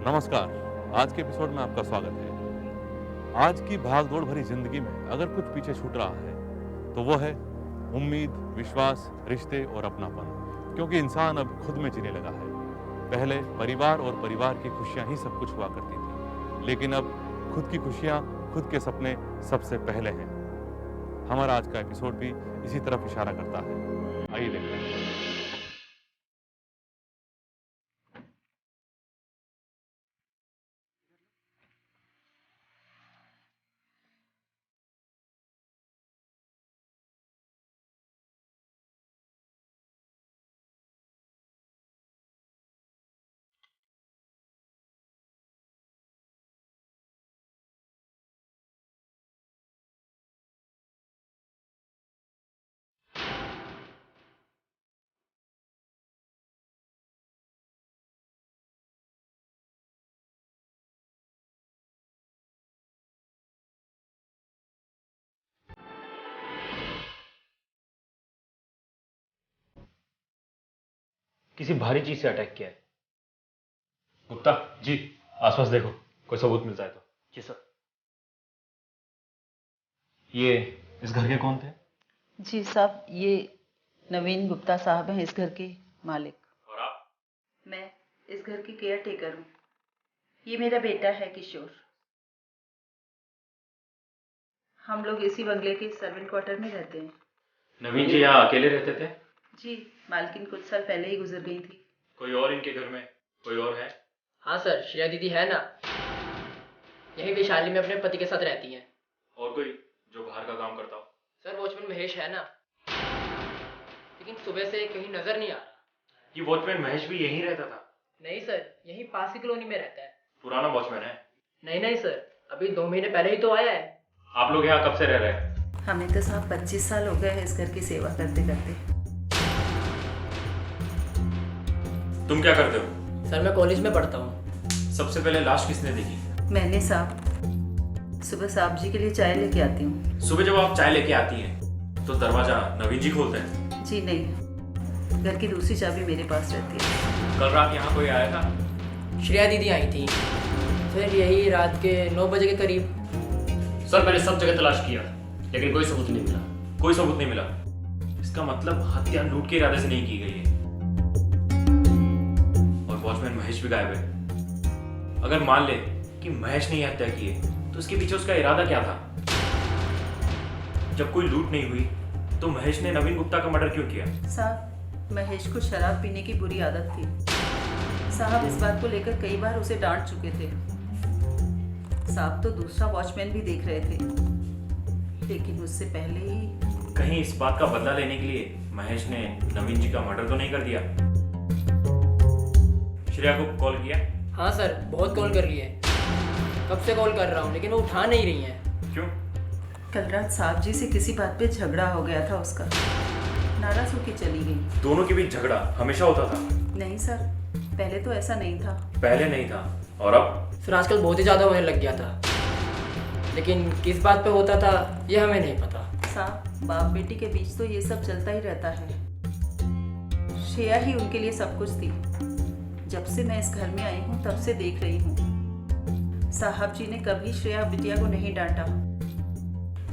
नमस्कार। आज के एपिसोड में आपका स्वागत है। आज की भाग-दौड़ भरी जिंदगी में अगर कुछ पीछे छूट रहा है तो वो है उम्मीद, विश्वास, रिश्ते और अपनापन। क्योंकि इंसान अब खुद में जीने लगा है। पहले परिवार और परिवार की खुशियां ही सब कुछ हुआ करती थी, लेकिन अब खुद की खुशियां, खुद के सपने सबसे पहले हैं। हमारा आज का एपिसोड भी इसी तरफ इशारा करता है। आइए देखते हैं। किसी भारी चीज से अटैक किया है। गुप्ता जी, आसपास देखो, कोई सबूत मिलता है तो। जी सर। ये इस घर के कौन थे? जी साहब, ये नवीन गुप्ता साहब हैं, इस घर के मालिक। और आप? मैं इस घर की केयर टेकर हूँ। ये मेरा बेटा है किशोर। हम लोग इसी बंगले के सर्वेंट क्वार्टर में रहते हैं। नवीन जी यहाँ अकेले रहते थे? जी, मालकिन कुछ साल पहले ही गुजर गई थी। कोई और इनके घर में कोई और है? हाँ सर, श्रेया दीदी है ना, यही वैशाली में अपने पति के साथ रहती हैं। और कोई जो बाहर का काम करता हो? सर, वॉचमैन महेश है ना, लेकिन सुबह से कहीं नजर नहीं आ रहा। ये वॉचमैन महेश भी यहीं रहता था? नहीं सर, यहीं पास की कॉलोनी में रहता है। पुराना वॉचमैन है? नहीं नहीं सर, अभी 2 महीने पहले ही तो आया है। आप लोग यहाँ कब से रह रहे हैं? हमें तो साहब 25 साल हो गए हैं इस घर की सेवा करते करते। तुम क्या करते हो? सर, मैं कॉलेज में पढ़ता हूँ। सबसे पहले लाश किसने देखी? मैंने साहब सुबह साहब जी के लिए चाय लेके आती हूँ। सुबह जब आप चाय लेके आती हैं तो दरवाजा नवीन जी खोलते हैं? जी नहीं, घर की दूसरी चाबी मेरे पास रहती है। कल रात यहाँ कोई आया था? श्रेया दीदी आई थी सर, यही रात के 9 बजे के करीब। सर, मैंने सब जगह तलाश किया लेकिन कोई सबूत नहीं मिला। कोई सबूत नहीं मिला? इसका मतलब हत्या लूट के इरादे से नहीं की गई है। और वॉचमैन महेश भी गायब है। अगर मान ले कि महेश ने ये हत्या की है तो इसके पीछे उसका इरादा क्या था? जब कोई लूट नहीं हुई तो महेश ने नवीन गुप्ता का मर्डर क्यों किया? साहब, महेश को शराब पीने की बुरी आदत थी। साहब इस बात को लेकर कई बार उसे डांट चुके थे। साहब तो दूसरा वॉचमैन भी देख रहे थे, लेकिन उससे पहले ही कहीं इस बात का बदला लेने के लिए महेश ने नवीन जी का मर्डर तो नहीं कर दिया? श्रेया को कॉल किया? हाँ सर, बहुत कॉल कर लिए, कब से कॉल कर रहा हूँ लेकिन वो उठा नहीं रही हैं। क्यों? कल रात साहब जी से किसी बात पे झगड़ा हो गया था उसका, नाराज होकर चली गई। दोनों के बीच झगड़ा हमेशा होता था? नहीं सर, पहले तो ऐसा नहीं था। पहले नहीं था, और अब? सर, आजकल बहुत ही ज़्यादा होने लग गया था, लेकिन किस बात पे होता था ये हमें नहीं पता। साहब, बाप बेटी के बीच तो ये सब चलता ही रहता है। श्रेया ही उनके लिए सब कुछ थी। जब से मैं इस घर में आई हूँ तब से देख रही हूँ। साहब जी ने कभी श्रेया बिटिया को नहीं डांटा,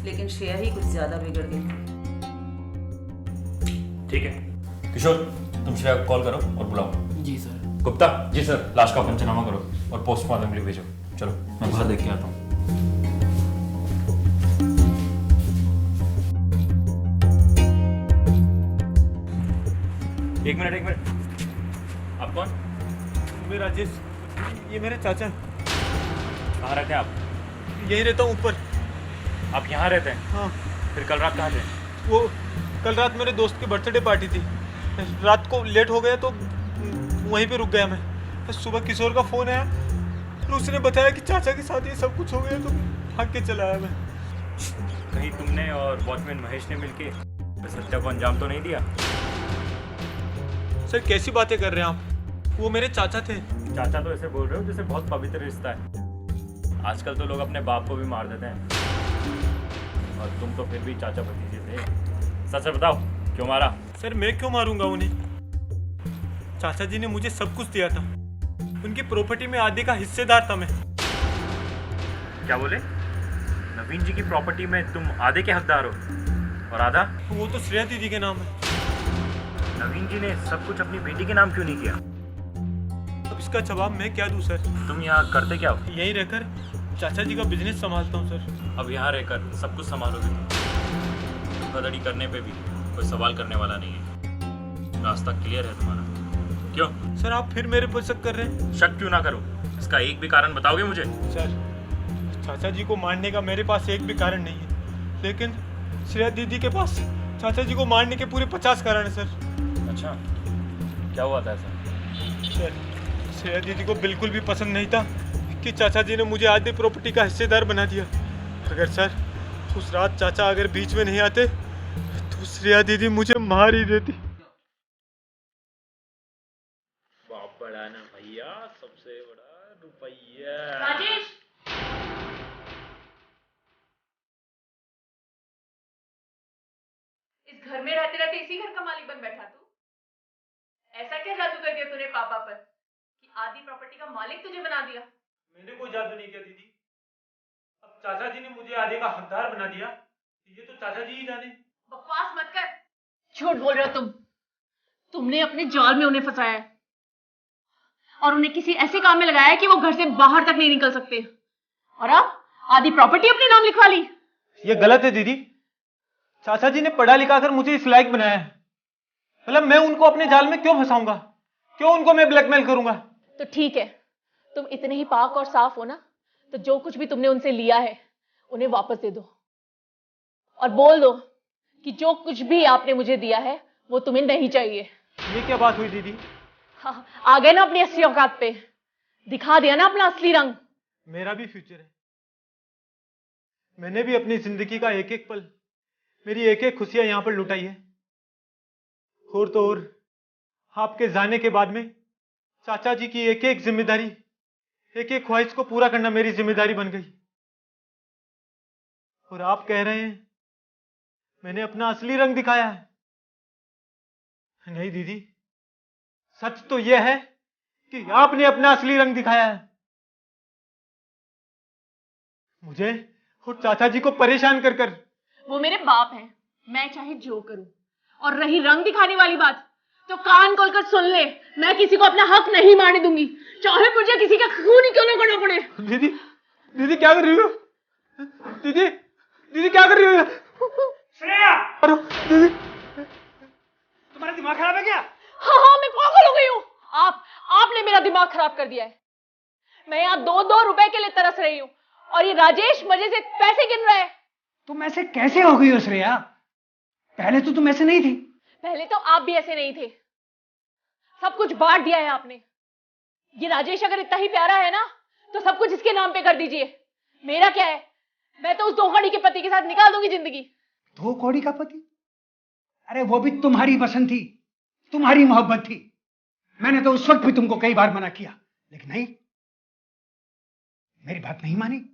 लेकिन श्रेया ही कुछ ज्यादा बिगड़ गई। ठीक है किशोर, तुम श्रेया को कॉल करो और बुलाओ। जी सर। गुप्ता जी सर, लाश का पंचनामा करो और पोस्टमार्टम के लिए भेजो। चलो मैं बाहर देख के आता हूँ। एक मिनट, आप कौन? मैं राजेश, ये मेरे चाचा। कहाँ रहते हैं आप? यहीं रहता हूँ ऊपर। आप यहाँ रहते हैं? हाँ, फिर कल रात कहाँ थे? वो कल रात मेरे दोस्त की बर्थडे पार्टी थी। रात को लेट हो गया तो वहीं पे रुक गया मैं। सुबह किशोर का फ़ोन आया और उसने बताया कि चाचा के साथ ये सब कुछ हो गया, तो भाग के चला आया मैं। कहीं तुमने और वॉचमैन महेश ने मिलके इस हत्या को अंजाम तो नहीं दिया? सर कैसी बातें कर रहे हैं आप? वो मेरे चाचा थे। चाचा तो ऐसे बोल रहे हो जैसे बहुत पवित्र रिश्ता है। आजकल तो लोग अपने बाप को भी मार देते हैं, और तुम तो फिर भी चाचा भतीजे थे। सच बताओ, क्यों मारा? सर मैं क्यों मारूंगा उन्हें? चाचा जी ने मुझे सब कुछ दिया था। उनकी प्रॉपर्टी में आधे का हिस्सेदार था मैं। क्या बोले? नवीन जी की प्रॉपर्टी में तुम आधे के हकदार हो और आधा? वो तो श्रेया दीदी के नाम है। नवीन जी ने सब कुछ अपनी बेटी के नाम क्यों नहीं किया? अब इसका जवाब मैं क्या दूं सर? तुम यहाँ करते क्या हो? यहीं रहकर चाचा जी का बिजनेस संभालता हूँ सर। अब यहाँ रहकर सब कुछ संभालोगे तुम। धोखाधड़ी करने पे भी कोई सवाल करने वाला नहीं है। रास्ता क्लियर है तुम्हारा। क्यों? सर आप फिर मेरे पर शक कर रहे हैं? शक क्यों ना करो, इसका एक भी कारण बताओगे मुझे? सर चाचा जी को मारने का मेरे पास एक भी कारण नहीं है, लेकिन श्रेया दीदी के पास चाचा जी को मारने के पूरे 50 कारण है सर। अच्छा, क्या हुआ था ऐसा? सर श्रेया दीदी को बिल्कुल भी पसंद नहीं था कि चाचा जी ने मुझे आधी प्रॉपर्टी का हिस्सेदार बना दिया। अगर सर उस रात चाचा अगर बीच में नहीं आते तो श्रेया दीदी मुझे मार ही देती। बाप बड़ा ना भैया, सबसे बड़ा रुपया। राजेश, इस घर में रहते रहते इसी घर का मालिक बन बैठा तू। ऐसा क्या जादू कर दिया तूने पापा पर कि आधी प्रॉपर्टी का मालिक तुझे बना दिया? मैंने कोई जादू नहीं किया दीदी। अब चाचा जी ने मुझे आधे का हकदार बना दिया, ये तो चाचा जी ही जाने। बकवास मत कर, झूठ बोल रहे हो तुम। तुमने अपने जाल में उन्हें फंसाया है और उन्हें किसी ऐसे काम में लगाया है कि वो घर से बाहर तक नहीं निकल सकते। और अब आधी प्रॉपर्टी अपने नाम लिखवा ली। ये गलत है दीदी। चाचा जी ने पढ़ा लिखा कर मुझे इस लायक बनाया है। मतलब मैं उनको अपने जाल में क्यों फंसाऊंगा? क्यों उनको मैं ब्लैकमेल करूंगा? तो ठीक है, तुम इतने ही पाक और साफ हो ना, तो जो कुछ भी तुमने उनसे लिया है उन्हें वापस दे दो और बोल दो कि जो कुछ भी आपने मुझे दिया है वो तुम्हें नहीं चाहिए। ये क्या बात हुई दीदी? हाँ, आ गए ना अपनी असली औकात पे, दिखा दिया ना अपना असली रंग। मेरा भी फ्यूचर है। मैंने भी अपनी जिंदगी का एक एक पल, मेरी एक एक खुशियां यहां पर लुटाई है। और तो और आपके जाने के बाद में चाचा जी की एक एक जिम्मेदारी, एक एक ख्वाहिश को पूरा करना मेरी जिम्मेदारी बन गई। और आप कह रहे हैं मैंने अपना असली रंग दिखाया है? नहीं दीदी, सच तो यह है कि आपने अपना असली रंग दिखाया है। मुझे और चाचा जी को परेशान कर कर। वो मेरे बाप हैं, मैं चाहे जो करूं। और रही रंग दिखाने वाली बात, तो कान खोलकर सुन ले, मैं किसी को अपना हक नहीं मारने दूंगी, चाहे मुझे किसी का खून ही क्यों ना करना पड़े। दीदी, दीदी क्या कर रही हो? दीदी, दीदी क्या कर रही हो? श्रेया, अरे दीदी, तुम्हारा दिमाग खराब है क्या? हाँ, मैं पागल हो गई हूँ। आपने मेरा दिमाग खराब कर दिया है। मैं यहाँ 2-2 रुपए के लिए तरस रही हूँ और ये राजेश मजे से पैसे गिन रहा है। तुम ऐसे कैसे हो गई हो श्रेया? पहले तो तुम ऐसे नहीं थी। पहले तो आप भी ऐसे नहीं थे, सब कुछ बांट दिया है आपने। ये राजेश अगर इतना ही प्यारा है ना, तो सब कुछ इसके नाम पे कर दीजिए। मेरा क्या है, मैं तो उस धोखाड़ी के पति के साथ निकाल दूंगी जिंदगी। दो कौड़ी का पति? अरे वो भी तुम्हारी पसंद थी, तुम्हारी मोहब्बत थी। मैंने तो उस वक्त भी तुमको कई बार मना किया, लेकिन नहीं, मेरी बात नहीं मानी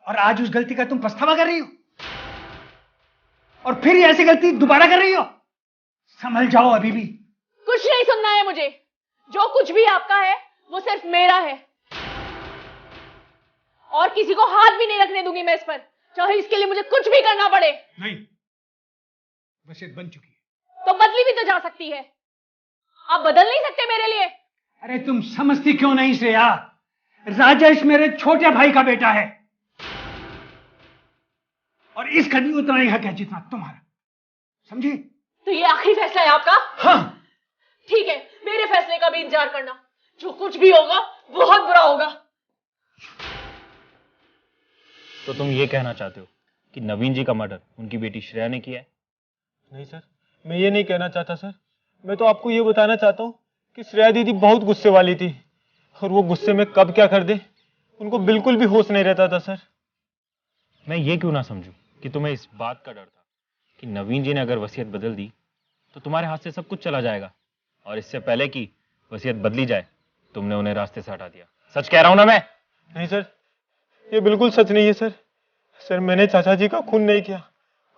और आज उस गलती का तुम पछतावा कर रही हो और फिर ये ऐसी गलती दोबारा कर रही हो। संभल जाओ अभी भी। कुछ नहीं सुनना है मुझे। जो कुछ भी आपका है वो सिर्फ मेरा है और किसी को हाथ भी नहीं रखने दूंगी मैं इस पर, चाहे इसके लिए मुझे कुछ भी करना पड़े। नहीं, वसीयत बन चुकी है। तो बदली भी तो जा सकती है, आप बदल नहीं सकते मेरे लिए। अरे तुम समझती क्यों नहीं श्रेया? राजेश मेरे छोटे भाई का बेटा है और इसका भी उतना ही हक है जितना तुम्हारा, समझी? तो ये आखिरी फैसला है आपका? हाँ। ठीक है, मेरे फैसले का भी इंतजार करना। जो कुछ भी होगा बहुत बुरा होगा। तो तुम ये कहना चाहते हो कि नवीन जी का मर्डर उनकी बेटी श्रेया ने किया है? नहीं सर, मैं ये नहीं कहना चाहता सर। मैं तो आपको ये बताना चाहता हूँ कि श्रेया दीदी बहुत गुस्से वाली थी और वो गुस्से में कब क्या कर दे उनको बिल्कुल भी होश नहीं रहता था सर। मैं ये क्यों ना समझूं कि तुम्हें इस बात का डर था कि नवीन जी ने अगर वसीयत बदल दी तो तुम्हारे हाथ से सब कुछ चला जाएगा, और इससे पहले कि वसीयत बदली जाए तुमने उन्हें रास्ते से हटा दिया। सच कह रहा हूं ना मैं? नहीं सर, ये बिल्कुल सच नहीं है सर। सर मैंने चाचा जी का खून नहीं किया।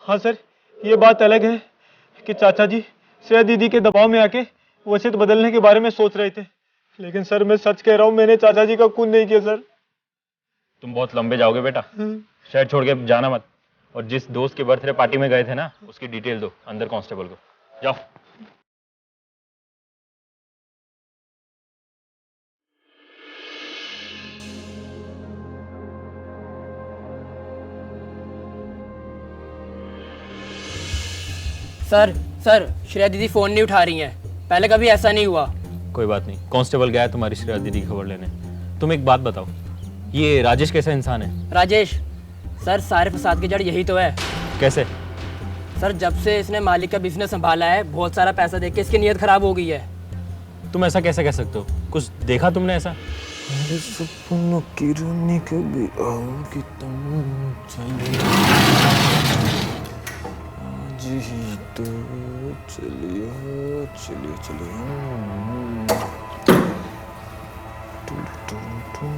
हाँ सर, ये बात अलग है कि चाचा जी श्रेया दीदी के दबाव में आके वसीयत बदलने के बारे में सोच रहे थे, लेकिन सर मैं सच कह रहा हूँ, मैंने चाचा जी का खून नहीं किया सर। तुम बहुत लंबे जाओगे बेटा, शहर छोड़ के जाना मत। और जिस दोस्त के बर्थडे पार्टी में गए थे ना, उसकी डिटेल दो अंदर कांस्टेबल को। जाओ। सर सर श्रेया दीदी फ़ोन नहीं उठा रही हैं। पहले कभी ऐसा नहीं हुआ। कोई बात नहीं, कांस्टेबल गया है तुम्हारी श्रेया दीदी की खबर लेने। तुम एक बात बताओ, ये राजेश कैसा इंसान है? राजेश सर, सारे फसाद की जड़ यही तो है। कैसे? सर जब से इसने मालिक का बिजनेस संभाला है, बहुत सारा पैसा देख के इसकी नीयत खराब हो गई है। तुम ऐसा कैसे कह सकते हो? कुछ देखा तुमने ऐसा? सपनों की रानी कभी आओगी तुम, चलिए आज ही तो चलिए चलिए चलिए। टुम टुम टुम।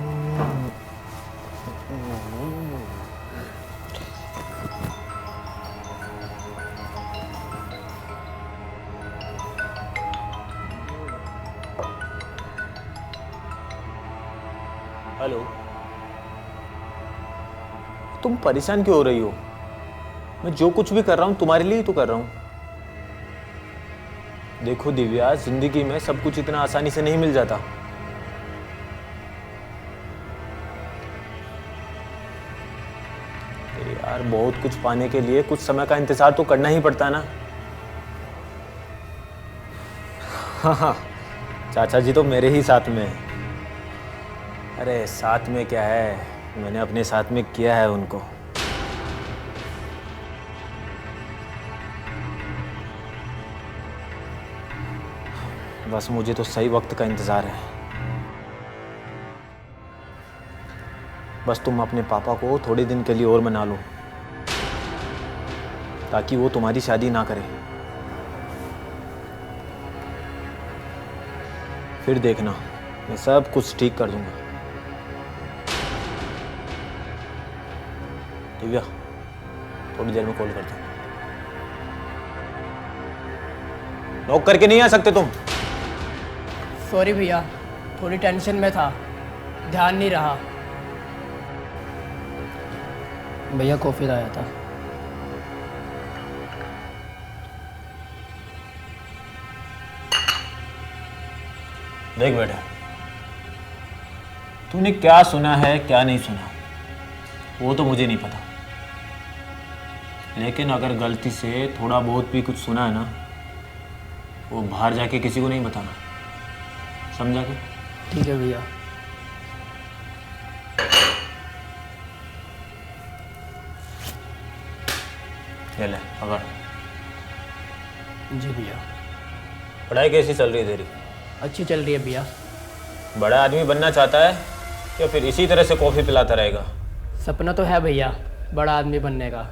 हेलो, तुम परेशान क्यों हो रही हो? मैं जो कुछ भी कर रहा हूं तुम्हारे लिए ही तो कर रहा हूं। देखो दिव्या, जिंदगी में सब कुछ इतना आसानी से नहीं मिल जाता। यार बहुत कुछ पाने के लिए कुछ समय का इंतजार तो करना ही पड़ता है ना। हाँ, चाचा जी तो मेरे ही साथ में है। अरे साथ में क्या है, मैंने अपने साथ में किया है उनको। बस मुझे तो सही वक्त का इंतजार है। बस तुम अपने पापा को थोड़े दिन के लिए और मना लो, ताकि वो तुम्हारी शादी ना करें। फिर देखना, मैं सब कुछ ठीक कर दूंगा। दिव्या, थोड़ी देर में कॉल करता हूँ। लॉक करके नहीं आ सकते तुम? सॉरी भैया, थोड़ी टेंशन में था, ध्यान नहीं रहा। भैया कॉफ़ी लाया था। देख बेटा, तूने क्या सुना है क्या नहीं सुना वो तो मुझे नहीं पता, लेकिन अगर गलती से थोड़ा बहुत भी कुछ सुना है ना, वो बाहर जाके किसी को नहीं बताना, समझा क्या? ठीक है भैया। ये ले पकड़। जी भैया। पढ़ाई कैसी चल रही है तेरी? अच्छी चल रही है भैया। बड़ा आदमी बनना चाहता है या फिर इसी तरह से कॉफ़ी पिलाता रहेगा? सपना तो है भैया बड़ा आदमी बनने का,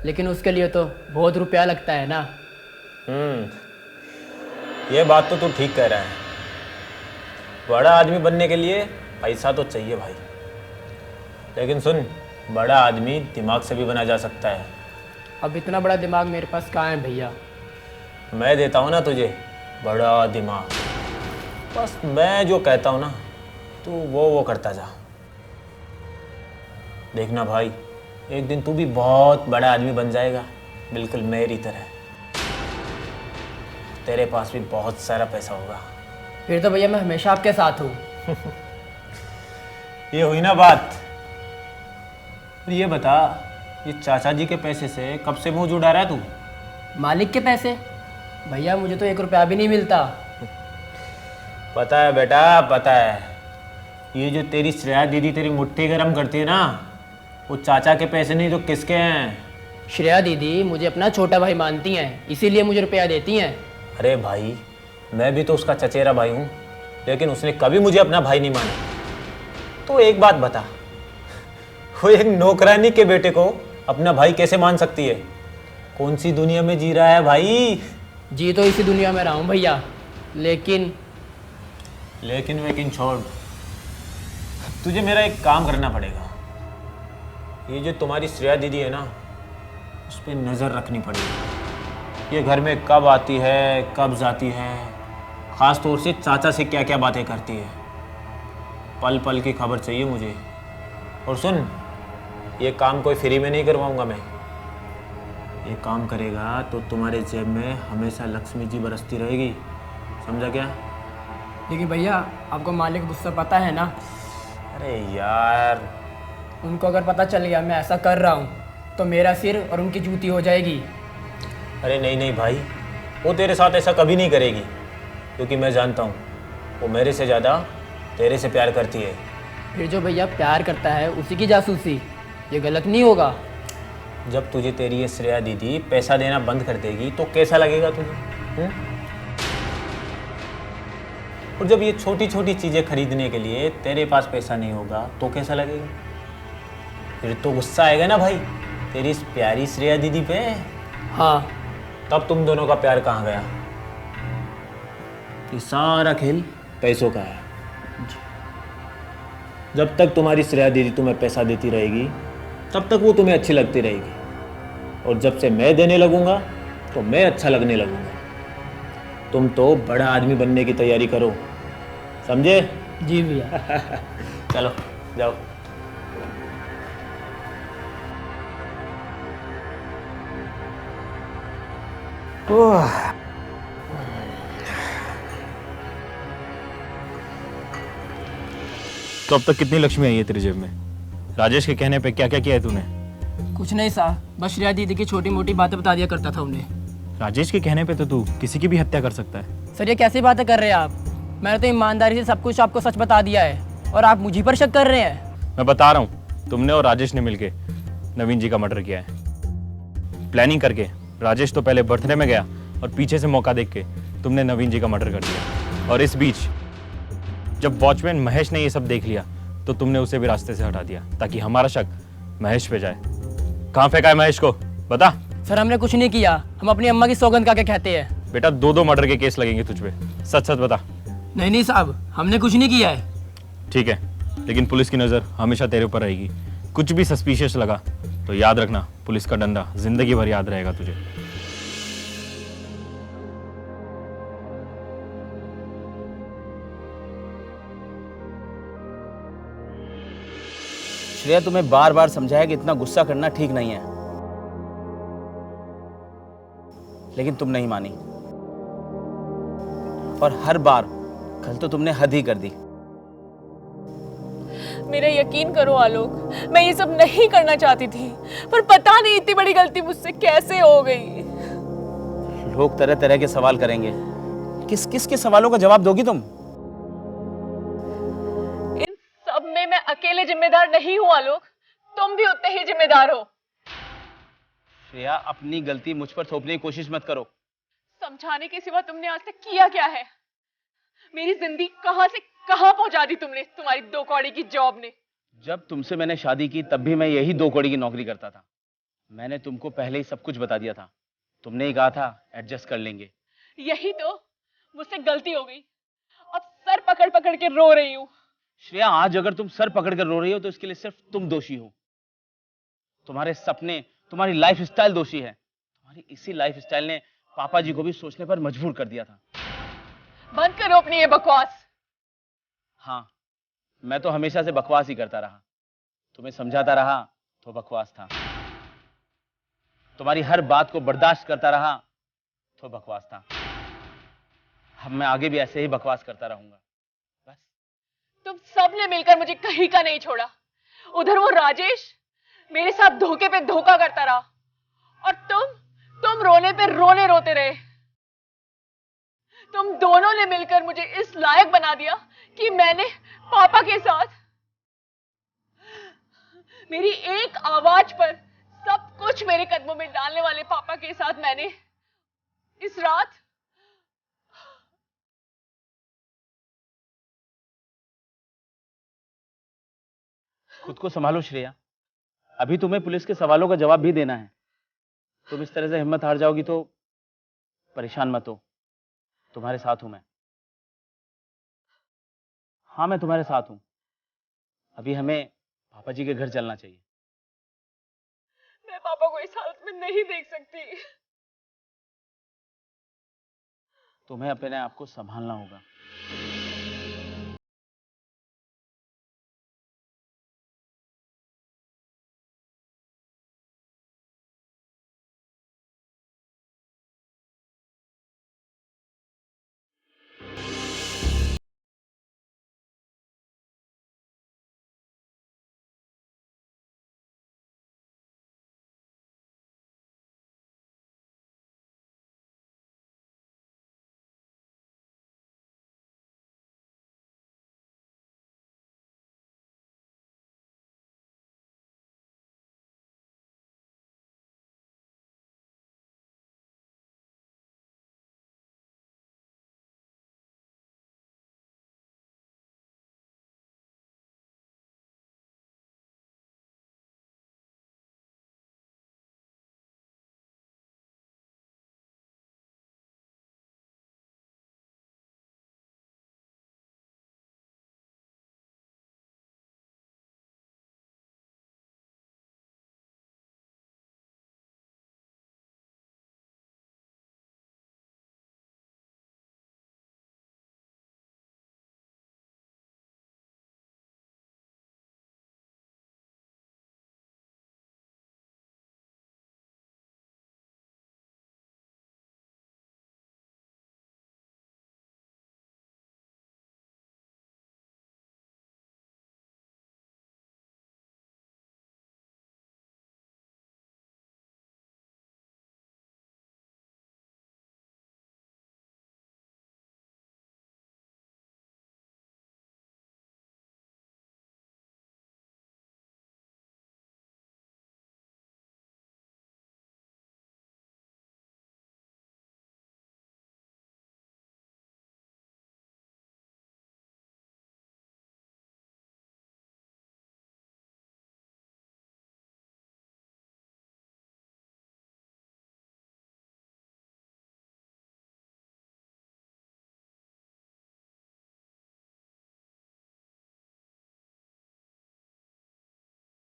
लेकिन उसके लिए तो बहुत रुपया लगता है ना। ये बात तो तू ठीक कह रहा है। बड़ा आदमी बनने के लिए पैसा तो चाहिए भाई, लेकिन सुन, बड़ा आदमी दिमाग से भी बना जा सकता है। अब इतना बड़ा दिमाग मेरे पास कहाँ है भैया? मैं देता हूँ ना तुझे बड़ा दिमाग। बस मैं जो कहता हूँ ना तू वो करता जा। देखना भाई, एक दिन तू भी बहुत बड़ा आदमी बन जाएगा, बिल्कुल मेरी तरह। तेरे पास भी बहुत सारा पैसा होगा। फिर तो भैया मैं हमेशा आपके साथ हूँ। ये हुई ना बात। फिर ये बता, ये चाचा जी के पैसे से कब से मुंह जुड़ा रहा है तू? मालिक के पैसे? भैया मुझे तो 1 रुपया भी नहीं मिलता। पता है बेटा, पता है। ये जो तेरी श्रेया दीदी तेरी मुट्ठी गरम करती है ना, वो चाचा के पैसे नहीं तो किसके हैं? श्रेया दीदी मुझे अपना छोटा भाई मानती हैं, इसीलिए मुझे रुपया देती हैं। अरे भाई, मैं भी तो उसका चचेरा भाई हूँ, लेकिन उसने कभी मुझे अपना भाई नहीं माना। तो एक बात बता, वो एक नौकरानी के बेटे को अपना भाई कैसे मान सकती है? कौन सी दुनिया में जी रहा है भाई? जी तो इसी दुनिया में रहा हूँ भैया, लेकिन वेकिन छोड़। तुझे मेरा एक काम करना पड़ेगा। ये जो तुम्हारी श्रेया दीदी है ना, उस पर नज़र रखनी पड़ेगी। ये घर में कब आती है, कब जाती है, खास तौर से चाचा से क्या क्या बातें करती है। पल पल की खबर चाहिए मुझे। और सुन, ये काम कोई फ्री में नहीं करवाऊंगा मैं। ये काम करेगा तो तुम्हारे जेब में हमेशा लक्ष्मी जी बरसती रहेगी, समझा क्या? लेकिन भैया आपको मालिक का गुस्सा पता है ना? अरे यार, उनको अगर पता चल गया मैं ऐसा कर रहा हूँ तो मेरा सिर और उनकी जूती हो जाएगी। अरे नहीं नहीं भाई, वो तेरे साथ ऐसा कभी नहीं करेगी, क्योंकि मैं जानता हूँ वो मेरे से ज़्यादा तेरे से प्यार करती है। फिर जो भैया प्यार करता है उसी की जासूसी, ये गलत नहीं होगा? जब तुझे तेरी ये श्रेया दीदी पैसा देना बंद कर देगी तो कैसा लगेगा तुझे? और जब ये छोटी छोटी चीज़ें खरीदने के लिए तेरे पास पैसा नहीं होगा तो कैसा लगेगा? फिर तो गुस्सा आएगा ना भाई तेरी इस प्यारी श्रेया दीदी पे। हाँ, तब तुम दोनों का प्यार कहाँ गया? ये सारा खेल पैसों का है। जब तक तुम्हारी श्रेया दीदी तुम्हें पैसा देती रहेगी तब तक वो तुम्हें अच्छी लगती रहेगी, और जब से मैं देने लगूंगा तो मैं अच्छा लगने लगूंगा। तुम तो बड़ा आदमी बनने की तैयारी करो, समझे? जी भैया। चलो जाओ। तो अब तक कितनी लक्ष्मी आई है तेरी जेब में? राजेश के कहने पे क्या क्या किया है तूने? कुछ नहीं साहब, बस श्रेया दीदी की छोटी मोटी बातें बता दिया करता था उन्हें। राजेश के कहने पे तो तू किसी की भी हत्या कर सकता है। सर ये कैसी बातें कर रहे हैं आप? मैंने तो ईमानदारी से सब कुछ आपको सच बता दिया है और आप मुझी पर शक कर रहे हैं। मैं बता रहा हूँ, तुमने और राजेश ने मिलके नवीन जी का मर्डर किया है। प्लानिंग करके राजेश तो पहले बर्थडे में गया और पीछे से मौका देख के तुमने नवीन जी का मर्डर कर दिया। और इस बीच जब वॉचमैन महेश ने ये सब देख लिया तो तुमने उसे भी रास्ते से हटा दिया ताकि हमारा शक महेश पे जाए। कहाँ फेंका है महेश को, बता। सर हमने कुछ नहीं किया, हम अपनी अम्मा की सौगंध का कहते हैं। बेटा 2-2 मर्डर के केस लगेंगे तुझ पे, सच सच बता। नहीं साहब, हमने कुछ नहीं किया है। ठीक है, लेकिन पुलिस की नज़र हमेशा तेरे ऊपर रहेगी। कुछ भी सस्पिशियस लगा तो याद रखना, पुलिस का डंडा जिंदगी भर याद रहेगा तुझे। श्रेया तुम्हें बार बार समझाया कि इतना गुस्सा करना ठीक नहीं है, लेकिन तुम नहीं मानी और हर बार कल तो तुमने हद ही कर दी। मेरा यकीन करो आलोक, मैं ये सब नहीं करना चाहती थी, पर पता नहीं इतनी बड़ी गलती मुझसे कैसे हो गई। लोग तरह तरह के सवाल करेंगे, किस किस के सवालों का जवाब दोगी तुम? इन सब में मैं अकेले जिम्मेदार नहीं हूँ आलोक, तुम भी उतने ही जिम्मेदार हो। श्रेया अपनी गलती मुझ पर थोपने की कोशिश मत करो। समझाने के सिवा तुमने आज तक किया क्या है? मेरी जिंदगी कहां से कहां पहुंचा दी तुमने, तुम्हारी 2 कौड़ी की जॉब ने। जब तुमसे मैंने शादी की तब भी मैं यही 2 कौड़ी की नौकरी करता था। मैंने तुमको पहले ही सब कुछ बता दिया था, तुमने ही कहा था एडजस्ट कर लेंगे। यही तो मुझसे गलती हो गई, अब सर पकड़ पकड़ के रो रही हूँ। श्रेया आज अगर तुम सर पकड़ कर रो रही हो तो इसके लिए सिर्फ तुम दोषी हो। तुम्हारे सपने, तुम्हारी लाइफस्टाइल दोषी है। तुम्हारी इसी लाइफस्टाइल ने पापा जी को भी सोचने पर मजबूर कर दिया था। बंद करो अपनी ये बकवास। हाँ, मैं तो हमेशा से बकवास ही करता रहा, तुम्हें समझाता रहा तो बकवास था, तुम्हारी हर बात को बर्दाश्त करता रहा तो बकवास था। अब मैं आगे भी ऐसे ही बकवास करता रहूंगा। बस तुम सबने मिलकर मुझे कहीं का नहीं छोड़ा। उधर वो राजेश मेरे साथ धोखे पे धोखा करता रहा, और तुम रोने पे रोने रोते रहे। तुम दोनों ने मिलकर मुझे इस लायक बना दिया कि मैंने पापा के साथ, मेरी एक आवाज पर सब कुछ मेरे कदमों में डालने वाले पापा के साथ मैंने इस रात खुद को संभालो श्रेया, अभी तुम्हें पुलिस के सवालों का जवाब भी देना है। तुम इस तरह से हिम्मत हार जाओगी तो परेशान मत हो, तुम्हारे साथ हूं मैं। हाँ, मैं तुम्हारे साथ हूं। अभी हमें पापा जी के घर चलना चाहिए। मैं पापा को इस हालत में नहीं देख सकती। तुम्हें अपने आप को संभालना होगा।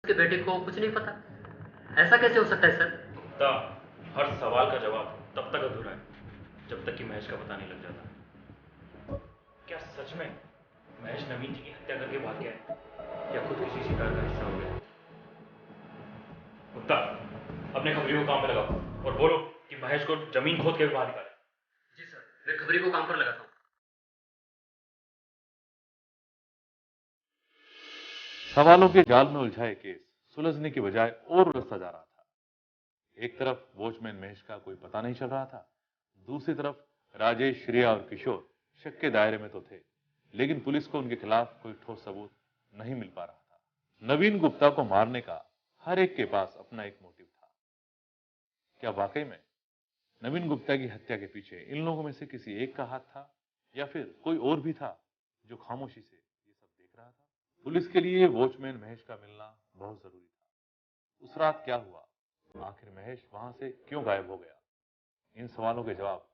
उसके बेटे को कुछ नहीं पता? ऐसा कैसे हो सकता है सर? गुप्ता, हर सवाल का जवाब तब तक अधूरा है जब तक कि महेश का पता नहीं लग जाता। क्या सच में महेश नवीन जी की हत्या करके भाग गया है या खुद किसी शिकार का हिस्सा हो गया? गुप्ता, अपने खबरियों को काम पे लगाओ और बोलो कि महेश को जमीन खोद के भी बाहर निकाले। जी सर, मैं खबरी को काम पर लगाता हूँ। सवालों के जाल में उलझाए केस सुलझने की बजाय और उलझता जा रहा था। एक तरफ वॉचमैन महेश का कोई पता नहीं चल रहा था, दूसरी तरफ राजेश, श्रेया और किशोर शक के दायरे में तो थे, लेकिन पुलिस को उनके खिलाफ कोई ठोस सबूत नहीं मिल पा रहा था। नवीन गुप्ता को मारने का हर एक के पास अपना एक मोटिव था। क्या वाकई में नवीन गुप्ता की हत्या के पीछे इन लोगों में से किसी एक का हाथ था या फिर कोई और भी था जो खामोशी से ये सब देख रहा था? पुलिस के लिए वॉचमैन महेश का मिलना बहुत जरूरी था। उस रात क्या हुआ? आखिर महेश वहां से क्यों गायब हो गया? इन सवालों के जवाब